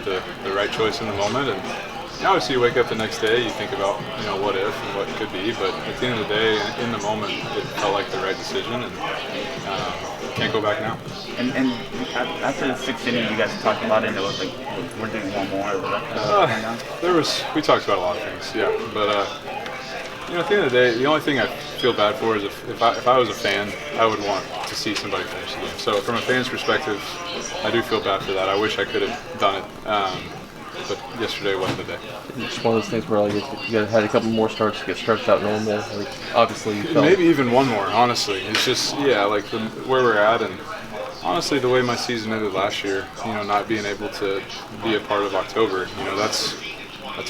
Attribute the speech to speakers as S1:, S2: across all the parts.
S1: the right choice in the moment. And obviously, you wake up the next day, you think about what if and what could be. But at the end of the day, in the moment, it felt like the right decision, and can't go back now.
S2: And after the sixth inning, you guys talked about it. And it was like we're doing one more.
S1: We talked about a lot of things, yeah. But at the end of the day, the only thing I feel bad for is if I was a fan, I would want to see somebody finish the game. So from a fan's perspective, I do feel bad for that. I wish I could have done it. But yesterday wasn't the day.
S3: It's one of those things where you guys had a couple more starts to get stretched out normal. Obviously, you felt
S1: maybe even one more. Honestly, it's just where we're at, and honestly, the way my season ended last year. Not being able to be a part of October. That's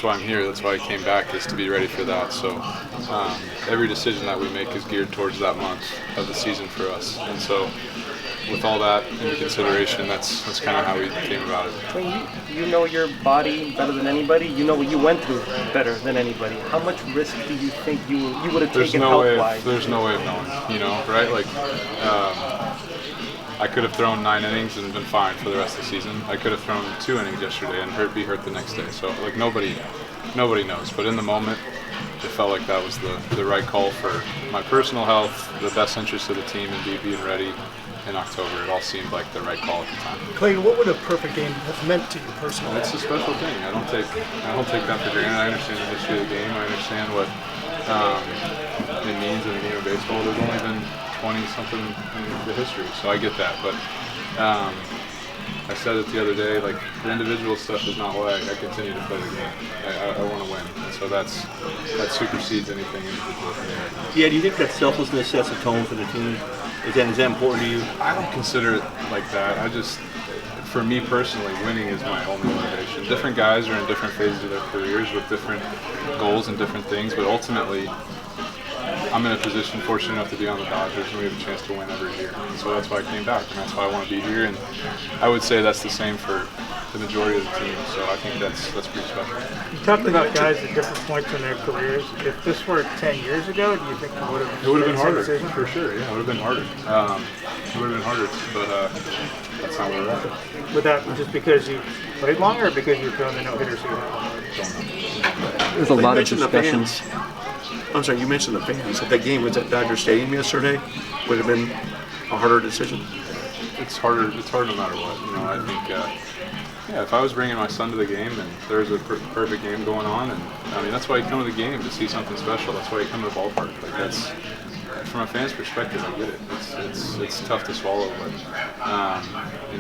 S1: why I'm here. That's why I came back, is to be ready for that. So every decision that we make is geared towards that month of the season for us, and so. With all that into consideration, that's kind of how we came about it.
S4: When you know your body better than anybody, you know what you went through better than anybody. How much risk do you think you would have taken health-wise?
S1: There's no way of knowing, right? I could have thrown 9 innings and been fine for the rest of the season. I could have thrown 2 innings yesterday and be hurt the next day. So nobody knows. But in the moment, it felt like that was the right call for my personal health, the best interest of the team, and being ready. In October, it all seemed like the right call at the time.
S5: Clayton, what would a perfect game have meant to you personally?
S1: It's a special thing. I don't take that for granted. I understand the history of the game. I understand what it means in the game of baseball. There's only been 20-something in the history, so I get that. But I said it the other day. The individual stuff is not why I continue to play the game. I want to win, and so that supersedes anything individual.
S6: Yeah, do you think that selflessness sets a tone for the team? Is that important to you?
S1: I don't consider it like that. For me personally, winning is my only motivation. Different guys are in different phases of their careers with different goals and different things, but ultimately, I'm in a position fortunate enough to be on the Dodgers, and we have a chance to win every year. And so that's why I came back, and that's why I want to be here. And I would say that's the same for the majority of the team. So I think that's pretty special.
S5: You talked about guys at different points in their careers. If this were 10 years ago, do you think it would have
S1: been harder? For sure, yeah, it would have been harder. It would have been harder, but that's not where we're at.
S5: Was that just because you played longer, or because you were throwing the no-hitters?
S3: There's a lot of discussions.
S6: I'm sorry, you mentioned the fans. If that game was at Dodger Stadium yesterday, would it have been a harder decision?
S1: It's harder. It's hard no matter what. I think. If I was bringing my son to the game and there's a perfect game going on, and that's why you come to the game, to see something special. That's why you come to the ballpark. That's from a fan's perspective. I get it. It's tough to swallow, but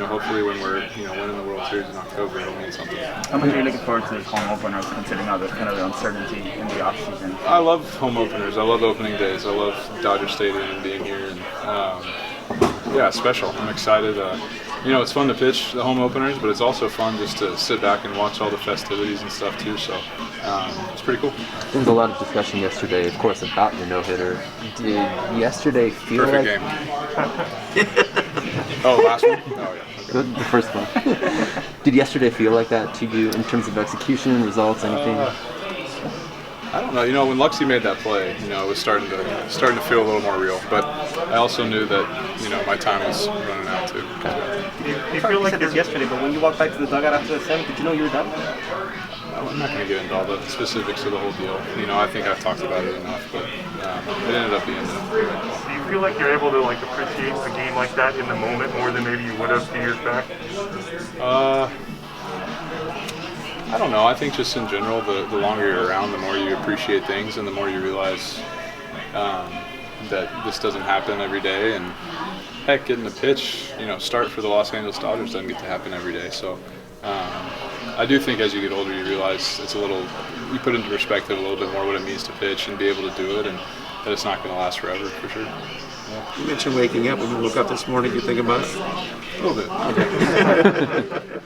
S1: hopefully when we're winning the World Series in October, it'll mean something.
S2: How much are you looking forward to this home opener, considering all the kind of the uncertainty in the offseason?
S1: I love home openers. I love opening days. I love Dodger Stadium and being here, and it's special. I'm excited. It's fun to pitch the home openers, but it's also fun just to sit back and watch all the festivities and stuff too. So it's pretty cool.
S3: There was a lot of discussion yesterday, of course, about your no-hitter. Did yesterday feel
S1: perfect game? Oh, last one? Oh, yeah.
S3: Okay. The first one. Did yesterday feel like that to you in terms of execution, results, anything?
S1: I don't know. When Luxie made that play, it was starting to feel a little more real. But I also knew that, my time was running out too.
S4: You feel like this yesterday, but when you walked back to the dugout after the 7th, did you know you were done?
S1: I'm not going to get into all the specifics of the whole deal. I think I've talked about it enough, but it ended up being the right call.
S7: Do you feel like you're able to appreciate a game like that in the moment more than maybe you would have 2 years back?
S1: I don't know. I think just in general, the longer you're around, the more you appreciate things, and the more you realize that this doesn't happen every day. And heck, getting a pitch, start for the Los Angeles Dodgers doesn't get to happen every day. So I do think as you get older, you realize you put into perspective a little bit more what it means to pitch and be able to do it, and that it's not going to last forever, for sure. Yeah.
S6: You mentioned waking up. When you woke up this morning, you think about it?
S1: A little bit.